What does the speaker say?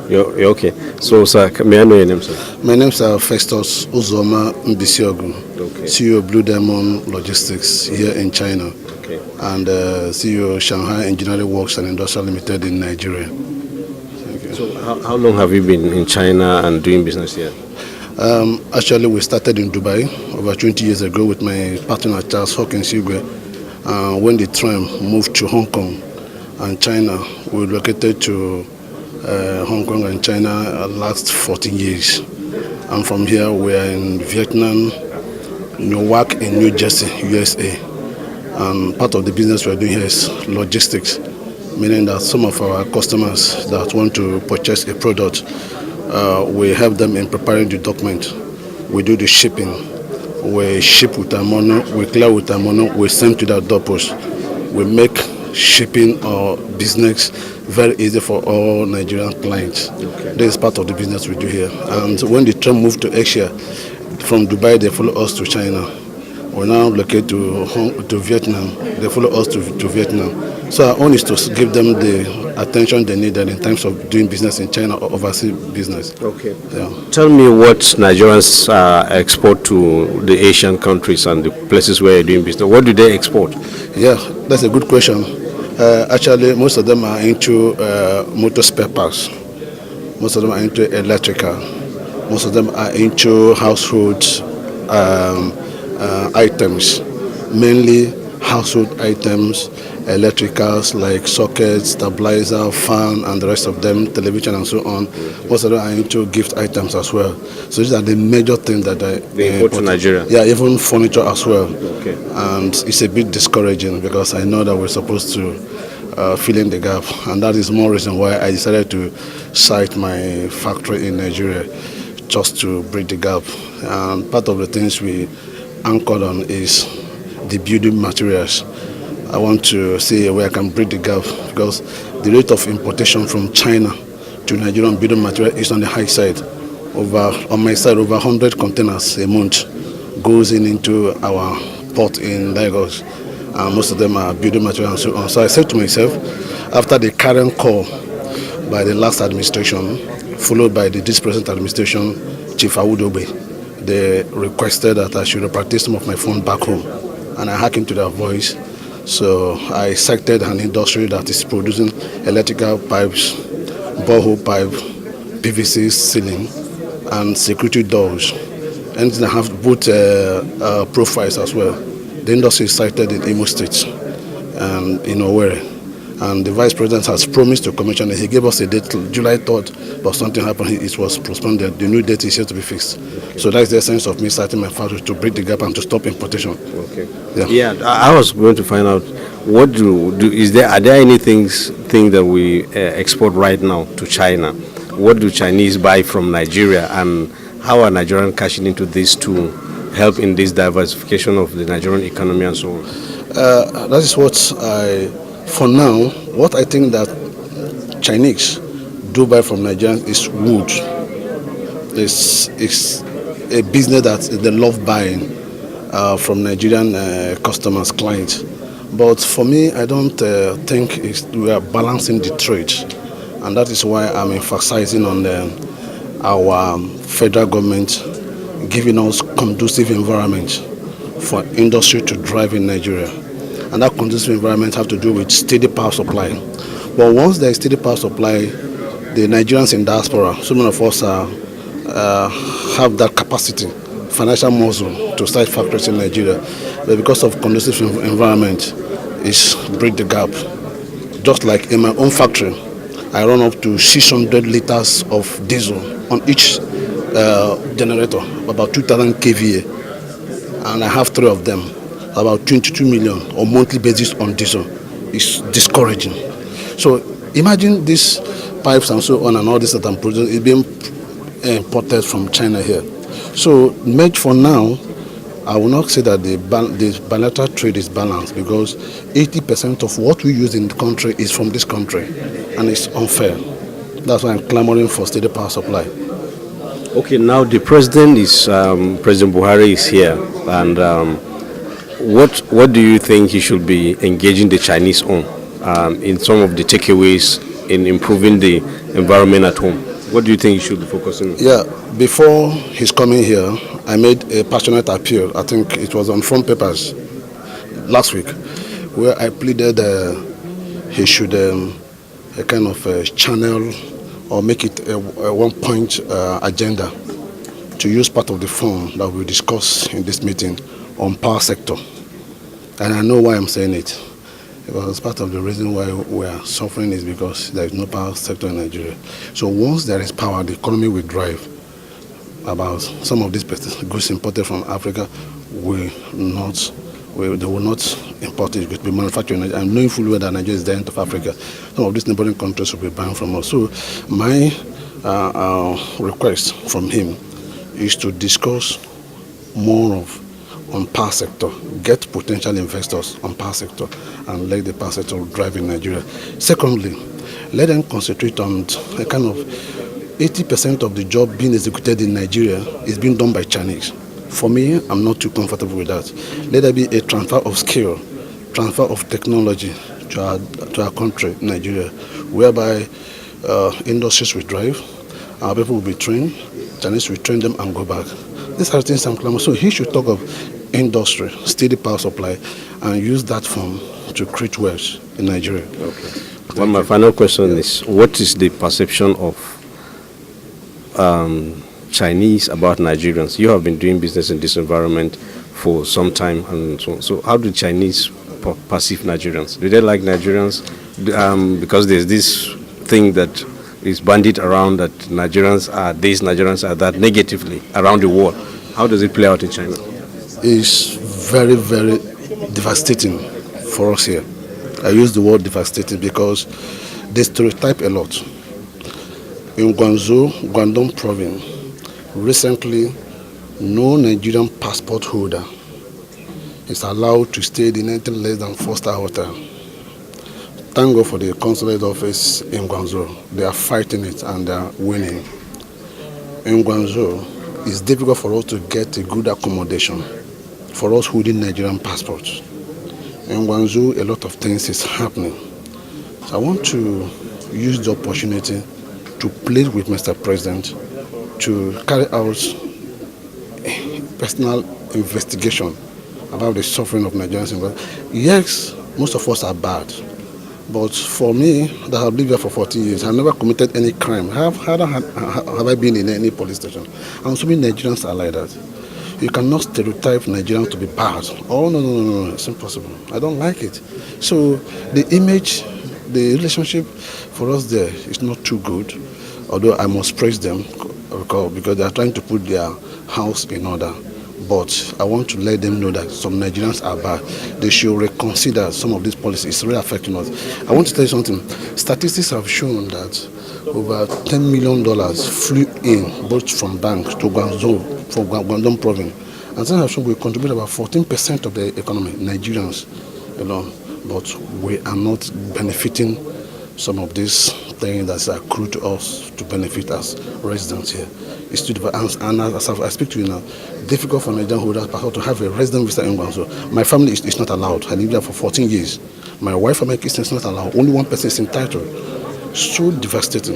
You're okay. So, sir, may I know your name, sir? My name is Festus Uzoma Mbisiogu, Okay. CEO of Blue Diamond Logistics here in China, Okay. and CEO Shanghai Engineering Works and Industrial Limited in Nigeria. So, how long have you been in China and doing business here? Actually, we started in Dubai over 20 years ago with my partner Charles Hawkins Igwe. When the tram moved to Hong Kong and China, we relocated to Hong Kong and China last 14 years. And from here, we are in Vietnam, Newark in New Jersey, USA. And part of the business we're doing here is logistics, meaning that some of our customers that want to purchase a product, we help them in preparing the document. We do the shipping. We ship with our money, we clear with our money, we send to the door post. We make shipping or business very easy for all Nigerian clients. Okay. This is part of the business we do here. And when the train moved to Asia, from Dubai they follow us to China. We now locate to Vietnam. They follow us to Vietnam. So our own is to give them the attention they need in terms of doing business in China or overseas business. Okay. Yeah. Tell me what Nigerians export to the Asian countries and the places where you're doing business. What do they export? Yeah, that's a good question. Actually, most of them are into motor spare parts. Most of them are into electrical. Most of them are into household items, mainly household items, electricals like sockets, stabilizer, fan, and the rest of them, television and so on. Most of them are into gift items as well. So these are the major things that they import to Nigeria. Yeah, even furniture as well. Okay. And it's a bit discouraging because I know that we're supposed to fill in the gap, and that is more reason why I decided to site my factory in Nigeria, just to bridge the gap. And part of the things we anchored on is the building materials. I want to see where I can bridge the gap because the rate of importation from China to Nigerian building material is on the high side. On my side, over 100 containers a month goes into our port in Lagos. Most of them are building material and so on. So I said to myself, after the current call by the last administration, followed by the this present administration, Chief Awudobe, they requested that I should repatriate some of my funds back home. And I hearkened to their voice. So I cited an industry that is producing electrical pipes, borehole pipe, PVC ceiling, and security doors. And they have both profiles as well. The industry is cited in Imo State and in Owerri. And the Vice President has promised to commission it. He gave us a date, July 3rd, but something happened. It was postponed. The new date is yet to be fixed. Okay. So that's the essence of me starting my factory, to bridge the gap and to stop importation. Okay. Yeah. I was going to find out, what are there any things that we export right now to China? What do Chinese buy from Nigeria, and how are Nigerians cashing into this to help in this diversification of the Nigerian economy and so on? That is for now, what I think that Chinese do buy from Nigerians is wood. It's a business that they love buying from Nigerian customers, clients. But for me, I don't think we are balancing the trade. And that is why I'm emphasizing on our federal government giving us conducive environment for industry to drive in Nigeria. And that conducive environment have to do with steady power supply. But once there is steady power supply, the Nigerians in diaspora, so many of us have that capacity, financial muscle to start factories in Nigeria. But because of conducive environment, it's bridge the gap. Just like in my own factory, I run up to 600 liters of diesel on each generator, about 2,000 kVA, and I have 3 of them. About 22 million on monthly basis on diesel. Is discouraging. So imagine these pipes and so on and all this that I'm producing is being imported from China here. So for now, I will not say that the bilateral trade is balanced, because 80% of what we use in the country is from this country, and it's unfair. That's why I'm clamoring for steady power supply. Okay, now the president President Buhari is here, and what do you think he should be engaging the Chinese on in some of the takeaways in improving the environment at home? What do you think you should be focusing on? Yeah, before his coming here, I made a passionate appeal. I think it was on front papers last week, where I pleaded he should a kind of channel or make it a one-point agenda to use part of the fund that we discuss in this meeting on power sector. And I know why I'm saying it. Because part of the reason why we are suffering is because there is no power sector in Nigeria. So once there is power, the economy will drive. About some of these goods imported from Africa will not, they will not import it. It will be manufactured in Nigeria. And knowing fully well that Nigeria is the end of Africa, some of these neighboring countries will be buying from us. So my request from him is to discuss more of on power sector, get potential investors on power sector, and let the power sector drive in Nigeria. Secondly, let them concentrate on a kind of 80% of the job being executed in Nigeria is being done by Chinese. For me, I'm not too comfortable with that. Let there be a transfer of skill, transfer of technology to our country, Nigeria, whereby industries will drive, our people will be trained, Chinese will train them and go back. These are things I'm clamoring. So he should talk of industry, steady power supply, and use that fund to create wealth in Nigeria. Okay. Well, my final question is, what is the perception of Chinese about Nigerians? You have been doing business in this environment for some time, and so how do Chinese perceive Nigerians? Do they like Nigerians? Because there's this thing that is bandied around that Nigerians are this, Nigerians are that, negatively around the world. How does it play out in China? It's very, very devastating for us here. I use the word devastating because they stereotype a lot. In Guangzhou, Guangdong province, recently, no Nigerian passport holder is allowed to stay in anything less than 4-star hotel. Thank God for the consulate office in Guangzhou. They are fighting it and they are winning. In Guangzhou, it's difficult for us to get a good accommodation for us holding Nigerian passports. In Guangzhou, a lot of things is happening. So I want to use the opportunity to plead with Mr. President to carry out a personal investigation about the suffering of Nigerians. Yes, most of us are bad. But for me, that have lived here for 40 years, I never committed any crime. Have I been in any police station? And so many Nigerians are like that. You cannot stereotype Nigerians to be bad. Oh, no, it's impossible. I don't like it. So the image, the relationship for us there is not too good, although I must praise them because they are trying to put their house in order. But I want to let them know that some Nigerians are bad. They should reconsider some of these policies. It's really affecting us. I want to tell you something. Statistics have shown that over $10 million flew in, both from banks to Guangzhou, from Guangdong province. And some have shown we contribute about 14% of the economy, Nigerians alone. But we are not benefiting some of these things that accrue to us to benefit as residents here. It's too difficult. And as I speak to you now, difficult for Nigerian holders to have a resident visa in Guangzhou. My family is not allowed. I lived there for 14 years. My wife and my kids is not allowed. Only one person is entitled. So devastating.